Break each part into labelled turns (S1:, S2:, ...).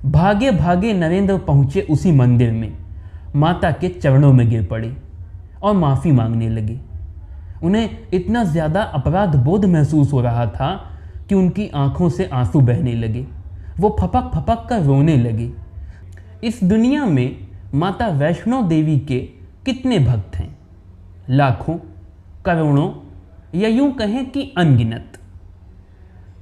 S1: भागे भागे नरेंद्र पहुंचे उसी मंदिर में, माता के चरणों में गिर पड़े और माफ़ी मांगने लगे। उन्हें इतना ज़्यादा अपराध बोध महसूस हो रहा था कि उनकी आंखों से आंसू बहने लगे। वो फपक फपक कर रोने लगे। इस दुनिया में माता वैष्णो देवी के कितने भक्त हैं? लाखों, करोड़ों, या यूं कहें कि अनगिनत।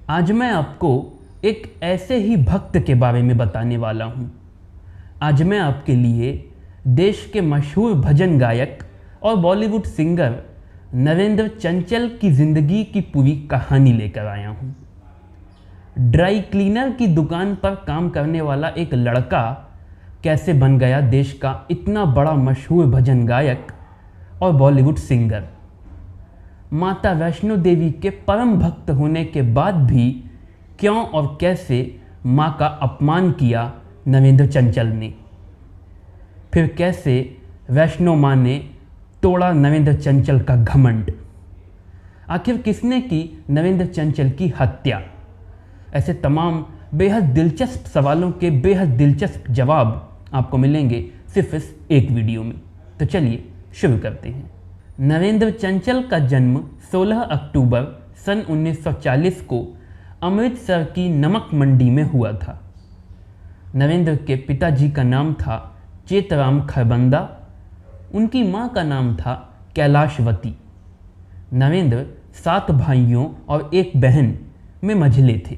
S1: आज मैं आपको एक ऐसे ही भक्त के बारे में बताने वाला हूं। आज मैं आपके लिए देश के मशहूर भजन गायक और बॉलीवुड सिंगर नरेंद्र चंचल की ज़िंदगी की पूरी कहानी लेकर आया हूं। ड्राई क्लीनर की दुकान पर काम करने वाला एक लड़का कैसे बन गया देश का इतना बड़ा मशहूर भजन गायक और बॉलीवुड सिंगर। माता वैष्णो देवी के परम भक्त होने के बाद भी क्यों और कैसे मां का अपमान किया नरेंद्र चंचल ने। फिर कैसे वैष्णो मां ने तोड़ा नरेंद्र चंचल का घमंड। आखिर किसने की नरेंद्र चंचल की हत्या। ऐसे तमाम बेहद दिलचस्प सवालों के बेहद दिलचस्प जवाब आपको मिलेंगे सिर्फ इस एक वीडियो में। तो चलिए शुरू करते हैं। नरेंद्र चंचल का जन्म 16 अक्टूबर सन 1940 को अमृतसर की नमक मंडी में हुआ था। नरेंद्र के पिताजी का नाम था चेतराम खरबंदा। उनकी मां का नाम था कैलाशवती। नरेंद्र 7 भाइयों और एक बहन में मझले थे।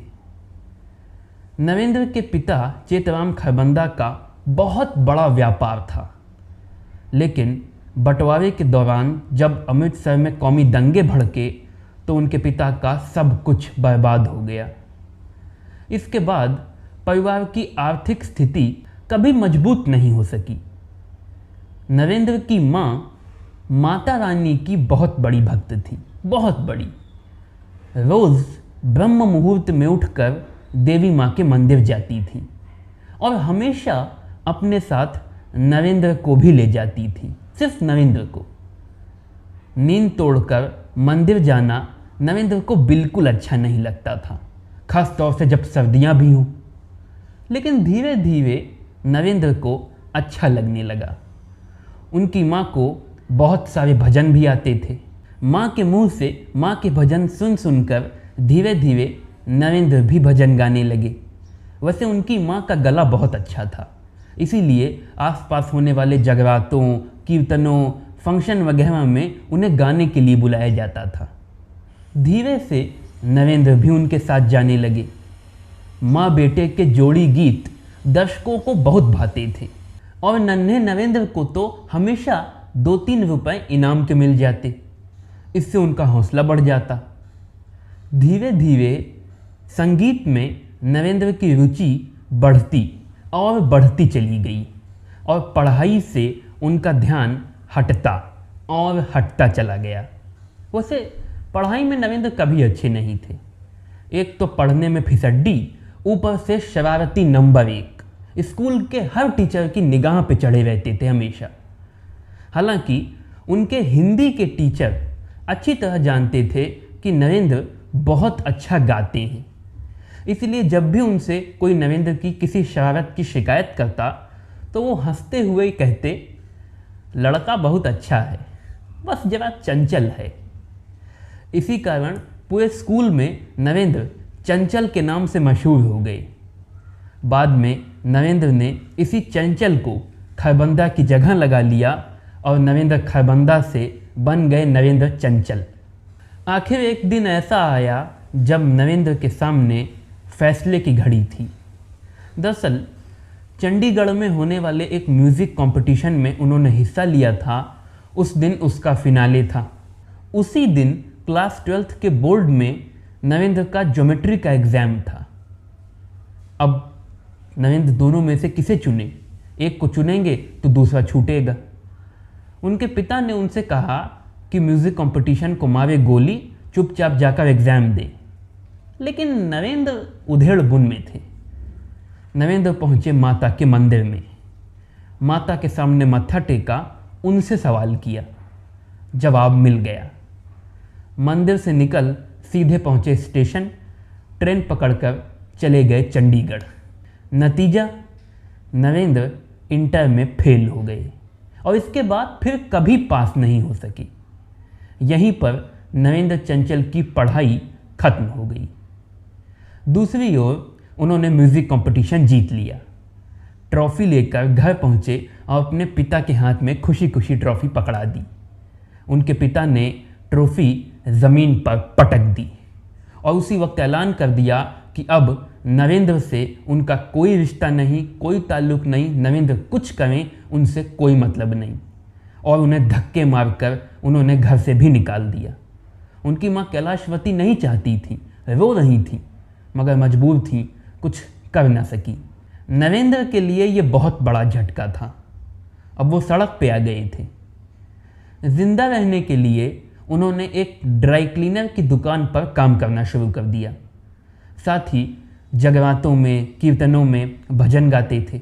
S1: नरेंद्र के पिता चेतराम खरबंदा का बहुत बड़ा व्यापार था, लेकिन बंटवारे के दौरान जब अमृतसर में कौमी दंगे भड़के तो उनके पिता का सब कुछ बर्बाद हो गया। इसके बाद परिवार की आर्थिक स्थिति कभी मजबूत नहीं हो सकी। नरेंद्र की मां माता रानी की बहुत बड़ी भक्त थी, बहुत बड़ी। रोज़ ब्रह्म मुहूर्त में उठकर देवी मां के मंदिर जाती थी और हमेशा अपने साथ नरेंद्र को भी ले जाती थी, सिर्फ नरेंद्र को। नींद तोड़कर मंदिर जाना नरेंद्र को बिल्कुल अच्छा नहीं लगता था, खास तौर से जब सर्दियां भी हों। लेकिन धीरे धीरे नरेंद्र को अच्छा लगने लगा। उनकी माँ को बहुत सारे भजन भी आते थे। माँ के मुंह से माँ के भजन सुन सुनकर धीरे धीरे नरेंद्र भी भजन गाने लगे। वैसे उनकी माँ का गला बहुत अच्छा था, इसीलिए आसपास होने वाले जगरातों, कीर्तनों, फंक्शन वगैरह में उन्हें गाने के लिए बुलाया जाता था। धीरे से नरेंद्र भी उनके साथ जाने लगे। माँ बेटे के जोड़ी गीत दर्शकों को बहुत भाते थे और नन्हे नरेंद्र को तो हमेशा 2-3 रुपए इनाम के मिल जाते। इससे उनका हौसला बढ़ जाता। धीरे धीरे संगीत में नरेंद्र की रुचि बढ़ती और बढ़ती चली गई और पढ़ाई से उनका ध्यान हटता और हटता चला गया। वैसे पढ़ाई में नरेंद्र कभी अच्छे नहीं थे। एक तो पढ़ने में फिसड्डी, ऊपर से शरारती नंबर 1। स्कूल के हर टीचर की निगाह पे चढ़े रहते थे हमेशा। हालांकि उनके हिंदी के टीचर अच्छी तरह जानते थे कि नरेंद्र बहुत अच्छा गाते हैं, इसलिए जब भी उनसे कोई नरेंद्र की किसी शरारत की शिकायत करता तो वो हंसते हुए कहते, लड़का बहुत अच्छा है, बस जरा चंचल है। इसी कारण पूरे स्कूल में नरेंद्र चंचल के नाम से मशहूर हो गए। बाद में नरेंद्र ने इसी चंचल को खरबंदा की जगह लगा लिया और नरेंद्र खरबंदा से बन गए नरेंद्र चंचल। आखिर एक दिन ऐसा आया जब नरेंद्र के सामने फैसले की घड़ी थी। दरअसल चंडीगढ़ में होने वाले एक म्यूज़िक कंपटीशन में उन्होंने हिस्सा लिया था। उस दिन उसका फिनाले था। उसी दिन क्लास 12th के बोर्ड में नरेंद्र का ज्योमेट्री का एग्ज़ाम था। अब नरेंद्र दोनों में से किसे चुने? एक को चुनेंगे तो दूसरा छूटेगा। उनके पिता ने उनसे कहा कि म्यूज़िक कंपटीशन को मारे गोली, चुपचाप जाकर एग्ज़ाम दे। लेकिन नरेंद्र उधेड़ बुन में थे। नरेंद्र पहुँचे माता के मंदिर में। माता के सामने मत्था टेका, उनसे सवाल किया। जवाब मिल गया। मंदिर से निकल सीधे पहुँचे स्टेशन। ट्रेन पकड़कर चले गए चंडीगढ़। नतीजा, नरेंद्र इंटर में फेल हो गए और इसके बाद फिर कभी पास नहीं हो सके। यहीं पर नरेंद्र चंचल की पढ़ाई खत्म हो गई। दूसरी ओर उन्होंने म्यूज़िक कंपटीशन जीत लिया। ट्रॉफ़ी लेकर घर पहुँचे और अपने पिता के हाथ में खुशी खुशी ट्रॉफ़ी पकड़ा दी। उनके पिता ने ट्रॉफ़ी ज़मीन पर पटक दी और उसी वक्त ऐलान कर दिया कि अब नरेंद्र से उनका कोई रिश्ता नहीं, कोई ताल्लुक़ नहीं, नरेंद्र कुछ करें उनसे कोई मतलब नहीं। और उन्हें धक्के मारकर उन्होंने घर से भी निकाल दिया। उनकी माँ कैलाशवती नहीं चाहती थी, रो रही थी, मगर मजबूर थी, कुछ कर न सकी। नरेंद्र के लिए ये बहुत बड़ा झटका था। अब वो सड़क पे आ गए थे। जिंदा रहने के लिए उन्होंने एक ड्राई क्लीनर की दुकान पर काम करना शुरू कर दिया। साथ ही जगरातों में, कीर्तनों में भजन गाते थे।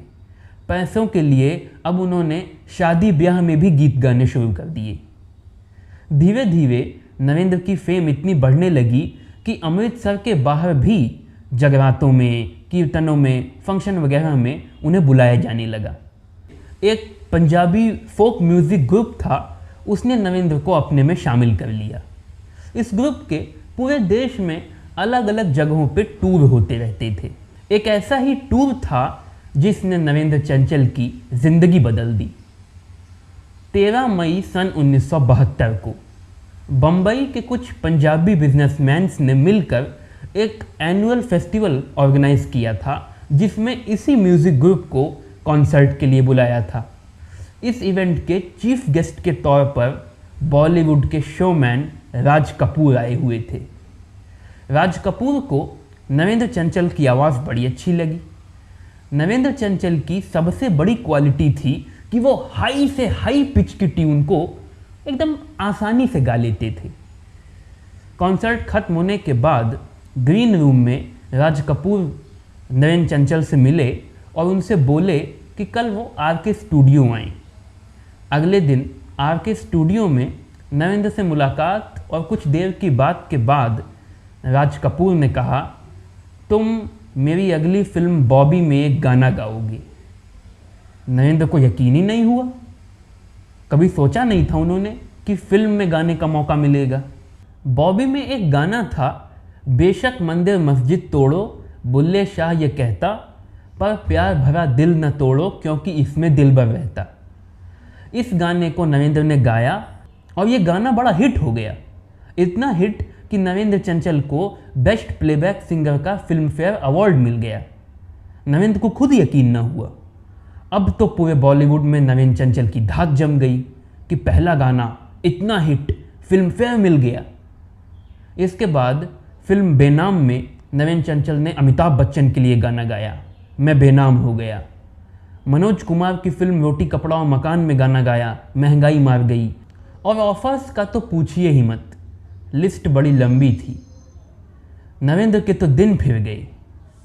S1: पैसों के लिए अब उन्होंने शादी ब्याह में भी गीत गाने शुरू कर दिए। धीरे धीरे नरेंद्र की फेम इतनी बढ़ने लगी कि अमृतसर के बाहर भी जगरातों में, कीर्तनों में, फंक्शन वगैरह में उन्हें बुलाया जाने लगा। एक पंजाबी फोक म्यूज़िक ग्रुप था, उसने नरेंद्र को अपने में शामिल कर लिया। इस ग्रुप के पूरे देश में अलग अलग जगहों पे टूर होते रहते थे। एक ऐसा ही टूर था जिसने नरेंद्र चंचल की ज़िंदगी बदल दी। 13 मई सन 1972 को बम्बई के कुछ पंजाबी बिजनेसमैन्स ने मिलकर एक एनुअल फेस्टिवल ऑर्गेनाइज किया था, जिसमें इसी म्यूज़िक ग्रुप को कॉन्सर्ट के लिए बुलाया था। इस इवेंट के चीफ गेस्ट के तौर पर बॉलीवुड के शोमैन राज कपूर आए हुए थे। राज कपूर को नरेंद्र चंचल की आवाज़ बड़ी अच्छी लगी। नरेंद्र चंचल की सबसे बड़ी क्वालिटी थी कि वो हाई से हाई पिच की ट्यून को एकदम आसानी से गा लेते थे। कॉन्सर्ट खत्म होने के बाद ग्रीन रूम में राज कपूर नरेंद्र चंचल से मिले और उनसे बोले कि कल वो आर के स्टूडियो आएँ। अगले दिन आर के स्टूडियो में नरेंद्र से मुलाकात और कुछ देर की बात के बाद राज कपूर ने कहा, तुम मेरी अगली फिल्म बॉबी में एक गाना गाओगे। नरेंद्र को यकीन ही नहीं हुआ। कभी सोचा नहीं था उन्होंने कि फिल्म में गाने का मौका मिलेगा। बॉबी में एक गाना था, बेशक मंदिर मस्जिद तोड़ो, बुल्ले शाह ये कहता, पर प्यार भरा दिल न तोड़ो, क्योंकि इसमें दिलबर रहता। इस गाने को नरेंद्र ने गाया और ये गाना बड़ा हिट हो गया। इतना हिट कि नरेंद्र चंचल को बेस्ट प्लेबैक सिंगर का फिल्म फेयर अवार्ड मिल गया। नरेंद्र को खुद यकीन न हुआ। अब तो पूरे बॉलीवुड में नरेंद्र चंचल की धाक जम गई कि पहला गाना इतना हिट, फिल्म फेयर मिल गया। इसके बाद फिल्म बेनाम में नरेंद्र चंचल ने अमिताभ बच्चन के लिए गाना गाया, मैं बेनाम हो गया। मनोज कुमार की फिल्म रोटी कपड़ा और मकान में गाना गाया, महंगाई मार गई। और ऑफर्स का तो पूछिए ही मत, लिस्ट बड़ी लंबी थी। नरेंद्र के तो दिन फिर गए।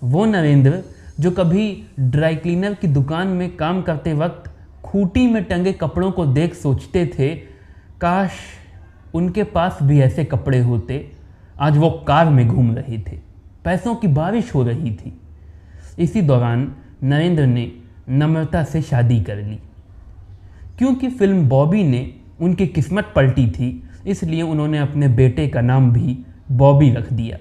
S1: वो नरेंद्र जो कभी ड्राई क्लीनर की दुकान में काम करते वक्त खूंटी में टंगे कपड़ों को देख सोचते थे, काश उनके पास भी ऐसे कपड़े होते। आज वो कार में घूम रहे थे, पैसों की बारिश हो रही थी। इसी दौरान नरेंद्र ने नम्रता से शादी कर ली। क्योंकि फिल्म बॉबी ने उनकी किस्मत पलटी थी, इसलिए उन्होंने अपने बेटे का नाम भी बॉबी रख दिया।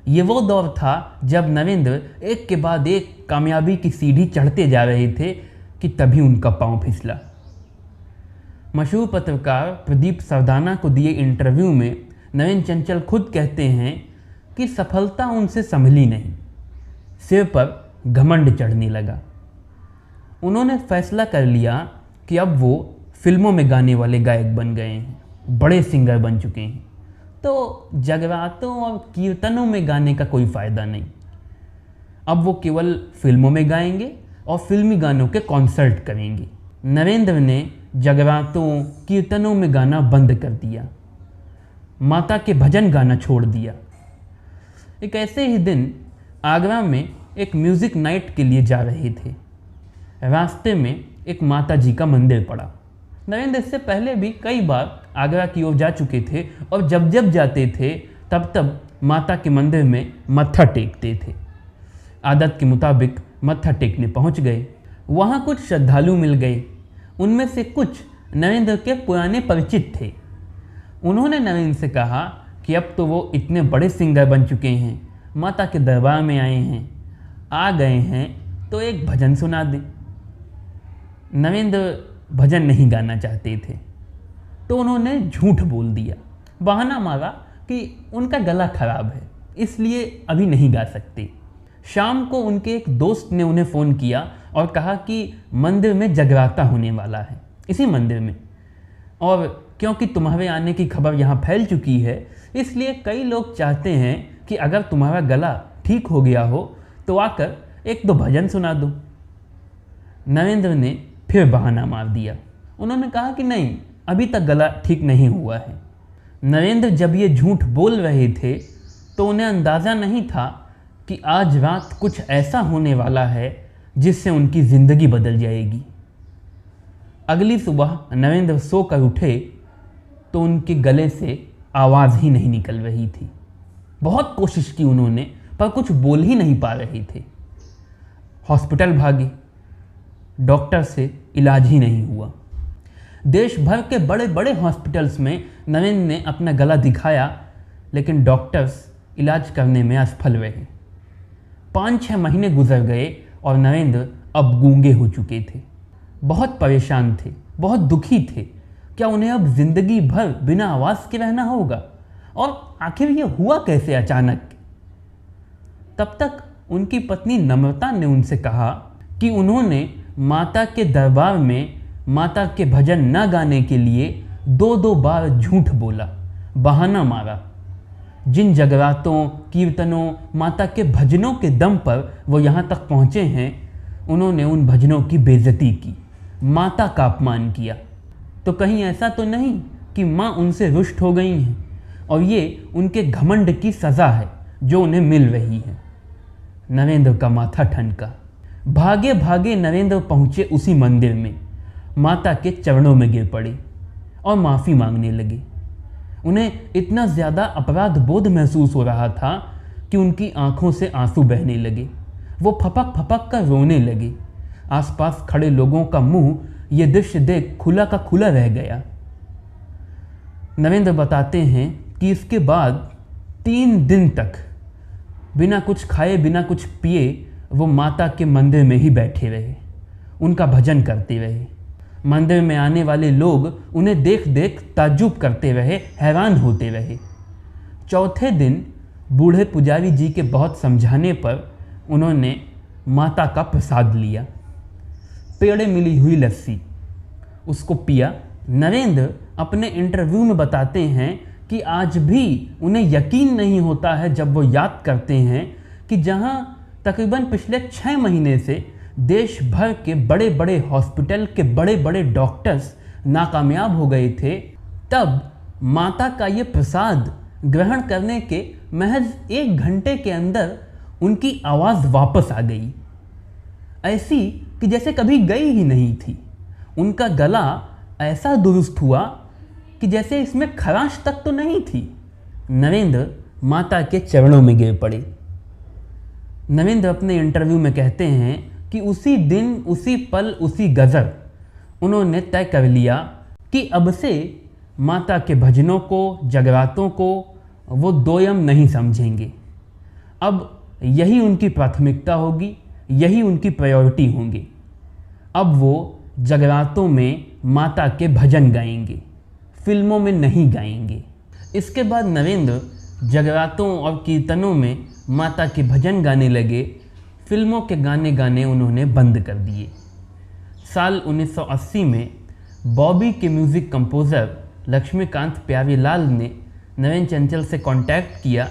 S1: ये वो दौर था जब नरेंद्र एक के बाद एक कामयाबी की सीढ़ी चढ़ते जा रहे थे कि तभी उनका पांव फिसला। मशहूर पत्रकार प्रदीप सरदाना को दिए इंटरव्यू में नरेंद्र चंचल खुद कहते हैं कि सफलता उनसे संभली नहीं, सिर पर घमंड चढ़ने लगा। उन्होंने फैसला कर लिया कि अब वो फिल्मों में गाने वाले गायक बन गए हैं, बड़े सिंगर बन चुके हैं, तो जगरातों और कीर्तनों में गाने का कोई फ़ायदा नहीं। अब वो केवल फिल्मों में गाएंगे और फिल्मी गानों के कॉन्सर्ट करेंगे। नरेंद्र ने जगरातों, कीर्तनों में गाना बंद कर दिया, माता के भजन गाना छोड़ दिया। एक ऐसे ही दिन आगरा में एक म्यूज़िक नाइट के लिए जा रहे थे। रास्ते में एक माता जी का मंदिर पड़ा। नरेंद्र इससे पहले भी कई बार आगरा की ओर जा चुके थे और जब जब जाते थे तब तब माता के मंदिर में मत्था टेकते थे। आदत के मुताबिक मत्था टेकने पहुंच गए। वहां कुछ श्रद्धालु मिल गए। उनमें से कुछ नरेंद्र के पुराने परिचित थे। उन्होंने नरेंद्र से कहा कि अब तो वो इतने बड़े सिंगर बन चुके हैं, माता के दरबार में आए हैं, आ गए हैं तो एक भजन सुना दें। नरेंद्र भजन नहीं गाना चाहते थे, तो उन्होंने झूठ बोल दिया, बहाना मारा कि उनका गला खराब है, इसलिए अभी नहीं गा सकते। शाम को उनके एक दोस्त ने उन्हें फ़ोन किया और कहा कि मंदिर में जगराता होने वाला है, इसी मंदिर में, और क्योंकि तुम्हारे आने की खबर यहाँ फैल चुकी है, इसलिए कई लोग चाहते हैं कि अगर तुम्हारा गला ठीक हो गया हो तो आकर एक दो भजन सुना दो। नरेंद्र ने फिर बहाना मार दिया। उन्होंने कहा कि नहीं, अभी तक गला ठीक नहीं हुआ है। नरेंद्र जब ये झूठ बोल रहे थे तो उन्हें अंदाज़ा नहीं था कि आज रात कुछ ऐसा होने वाला है जिससे उनकी ज़िंदगी बदल जाएगी। अगली सुबह नरेंद्र सो कर उठे तो उनके गले से आवाज़ ही नहीं निकल रही थी। बहुत कोशिश की उन्होंने, पर कुछ बोल ही नहीं पा रहे थे। हॉस्पिटल भागे, डॉक्टर से इलाज ही नहीं हुआ। देश भर के बड़े बड़े हॉस्पिटल्स में नरेंद्र ने अपना गला दिखाया, लेकिन डॉक्टर्स इलाज करने में असफल रहे। 5-6 महीने गुजर गए और नरेंद्र अब गूंगे हो चुके थे। बहुत परेशान थे, बहुत दुखी थे। क्या उन्हें अब जिंदगी भर बिना आवाज़ के रहना होगा? और आखिर ये हुआ कैसे अचानक? तब तक उनकी पत्नी नम्रता ने उनसे कहा कि उन्होंने माता के दरबार में माता के भजन न गाने के लिए 2-2 बार झूठ बोला, बहाना मारा। जिन जगरातों, कीर्तनों, माता के भजनों के दम पर वो यहाँ तक पहुँचे हैं, उन्होंने उन भजनों की बेइज्जती की, माता का अपमान किया। तो कहीं ऐसा तो नहीं कि माँ उनसे रुष्ट हो गई हैं और ये उनके घमंड की सज़ा है जो उन्हें मिल रही है। नरेंद्र का माथा ठनका। भागे भागे नरेंद्र पहुँचे उसी मंदिर में, माता के चरणों में गिर पड़े और माफ़ी मांगने लगे। उन्हें इतना ज़्यादा अपराध बोध महसूस हो रहा था कि उनकी आंखों से आंसू बहने लगे। वो फपक फपक कर रोने लगे। आसपास खड़े लोगों का मुंह ये दृश्य देख खुला का खुला रह गया। नरेंद्र बताते हैं कि इसके बाद 3 दिन तक बिना कुछ खाए, बिना कुछ पिए वो माता के मंदिर में ही बैठे रहे, उनका भजन करते रहे। मंदिर में आने वाले लोग उन्हें देख देख ताज्जुब करते रहे, हैरान होते रहे। चौथे दिन बूढ़े पुजारी जी के बहुत समझाने पर उन्होंने माता का प्रसाद लिया, पेड़े मिली हुई लस्सी, उसको पिया। नरेंद्र अपने इंटरव्यू में बताते हैं कि आज भी उन्हें यकीन नहीं होता है जब वो याद करते हैं कि जहां तकरीबन पिछले 6 महीने से देश भर के बड़े बड़े हॉस्पिटल के बड़े बड़े डॉक्टर्स नाकामयाब हो गए थे, तब माता का ये प्रसाद ग्रहण करने के महज 1 घंटे के अंदर उनकी आवाज़ वापस आ गई, ऐसी कि जैसे कभी गई ही नहीं थी। उनका गला ऐसा दुरुस्त हुआ कि जैसे इसमें खराश तक तो नहीं थी। नरेंद्र माता के चरणों में गिर पड़े। नरेंद्र अपने इंटरव्यू में कहते हैं कि उसी दिन, उसी पल, उसी गज़र उन्होंने तय कर लिया कि अब से माता के भजनों को, जगरातों को वो दोयम नहीं समझेंगे। अब यही उनकी प्राथमिकता होगी, यही उनकी प्रायोरिटी होंगी। अब वो जगरातों में माता के भजन गाएंगे, फिल्मों में नहीं गाएंगे। इसके बाद नरेंद्र जगरातों और कीर्तनों में माता के भजन गाने लगे। फिल्मों के गाने गाने उन्होंने बंद कर दिए। साल 1980 में बॉबी के म्यूज़िक कंपोज़र लक्ष्मीकांत प्यारेलाल ने नरेंद्र चंचल से कांटेक्ट किया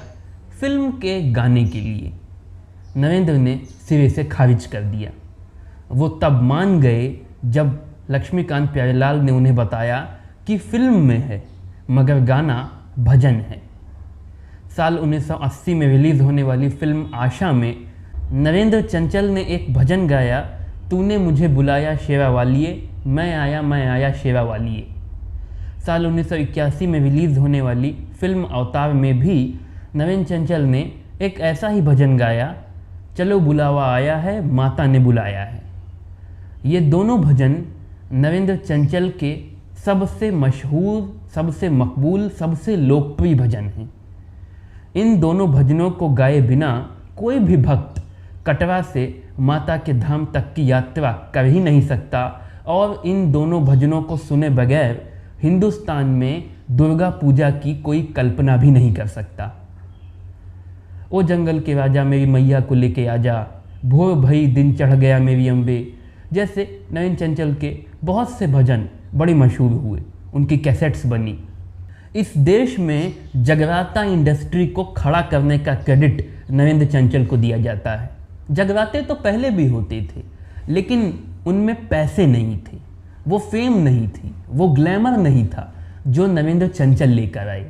S1: फिल्म के गाने के लिए। नरेंद्र ने सिरे से खारिज कर दिया। वो तब मान गए जब लक्ष्मीकांत प्यारेलाल ने उन्हें बताया कि फिल्म में है मगर गाना भजन है। साल 1980 में रिलीज़ होने वाली फिल्म आशा में नरेंद्र चंचल ने एक भजन गाया, तूने मुझे बुलाया शेरा वालिए, मैं आया शेरा वालिए। साल 1981 में रिलीज़ होने वाली फिल्म अवतार में भी नरेंद्र चंचल ने एक ऐसा ही भजन गाया, चलो बुलावा आया है, माता ने बुलाया है। ये दोनों भजन नरेंद्र चंचल के सबसे मशहूर, सबसे मकबूल, सबसे लोकप्रिय भजन हैं। इन दोनों भजनों को गाए बिना कोई भी भक्त कटरा से माता के धाम तक की यात्रा कर ही नहीं सकता, और इन दोनों भजनों को सुने बगैर हिंदुस्तान में दुर्गा पूजा की कोई कल्पना भी नहीं कर सकता। ओ जंगल के राजा मेरी मैया को लेके आजा, भोर भई दिन चढ़ गया मेरी अम्बे, जैसे नरेंद्र चंचल के बहुत से भजन बड़े मशहूर हुए, उनकी कैसेट्स बनी। इस देश में जगराता इंडस्ट्री को खड़ा करने का क्रेडिट नरेंद्र चंचल को दिया जाता है। जगराते तो पहले भी होते थे, लेकिन उनमें पैसे नहीं थे, वो फेम नहीं थी, वो ग्लैमर नहीं था जो नरेंद्र चंचल लेकर आए।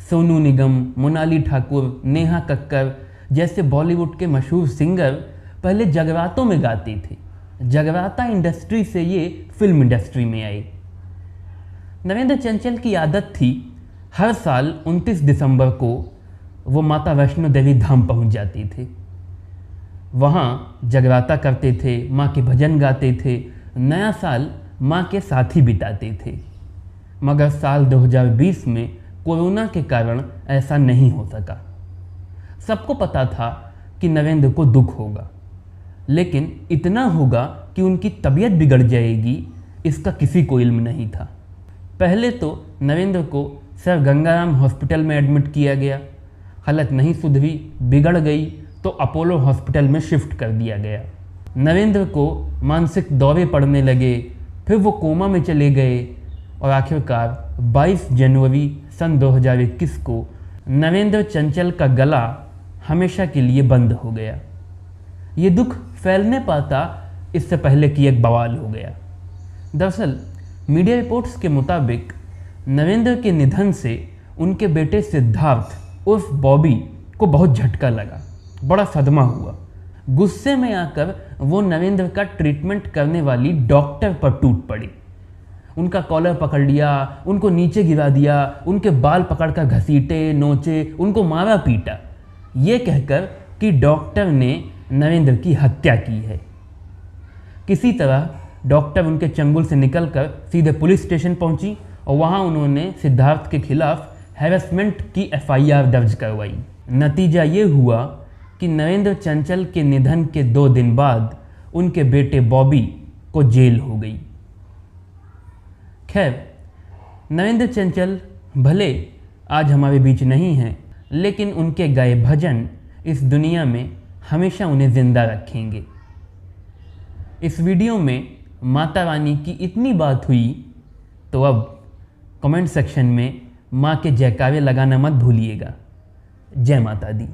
S1: सोनू निगम, मोनाली ठाकुर, नेहा कक्कर जैसे बॉलीवुड के मशहूर सिंगर पहले जगरातों में गाते थे। जगराता इंडस्ट्री से ये फिल्म इंडस्ट्री में आए। नरेंद्र चंचल की आदत थी हर साल 29 दिसंबर को वो माता वैष्णो देवी धाम पहुंच जाते थे। वहाँ जगराता करते थे, माँ के भजन गाते थे, नया साल माँ के साथ ही बिताते थे। मगर साल 2020 में कोरोना के कारण ऐसा नहीं हो सका। सबको पता था कि नरेंद्र को दुख होगा, लेकिन इतना होगा कि उनकी तबीयत बिगड़ जाएगी, इसका किसी को इल्म नहीं था। पहले तो नरेंद्र को सर गंगाराम हॉस्पिटल में एडमिट किया गया, हालत नहीं सुधरी, बिगड़ गई तो अपोलो हॉस्पिटल में शिफ्ट कर दिया गया। नरेंद्र को मानसिक दौरे पड़ने लगे, फिर वो कोमा में चले गए और आखिरकार 22 जनवरी सन 2021 को नरेंद्र चंचल का गला हमेशा के लिए बंद हो गया। ये दुख फैलने पाता इससे पहले कि एक बवाल हो गया। दरअसल मीडिया रिपोर्ट्स के मुताबिक नरेंद्र के निधन से उनके बेटे सिद्धार्थ उर्फ बॉबी को बहुत झटका लगा, बड़ा सदमा हुआ। गुस्से में आकर वो नरेंद्र का ट्रीटमेंट करने वाली डॉक्टर पर टूट पड़ी। उनका कॉलर पकड़ लिया, उनको नीचे गिरा दिया, उनके बाल पकड़कर घसीटे, नोचे, उनको मारा पीटा, ये कहकर कि डॉक्टर ने नरेंद्र की हत्या की है। किसी तरह डॉक्टर उनके चंगुल से निकलकर सीधे पुलिस स्टेशन पहुंची और वहां उन्होंने सिद्धार्थ के खिलाफ हैरेसमेंट की FIR दर्ज करवाई। नतीजा ये हुआ कि नरेंद्र चंचल के निधन के 2 दिन बाद उनके बेटे बॉबी को जेल हो गई। खैर, नरेंद्र चंचल भले आज हमारे बीच नहीं हैं, लेकिन उनके गाए भजन इस दुनिया में हमेशा उन्हें ज़िंदा रखेंगे। इस वीडियो में माता रानी की इतनी बात हुई, तो अब कमेंट सेक्शन में माँ के जयकारे लगाना मत भूलिएगा। जय माता दी।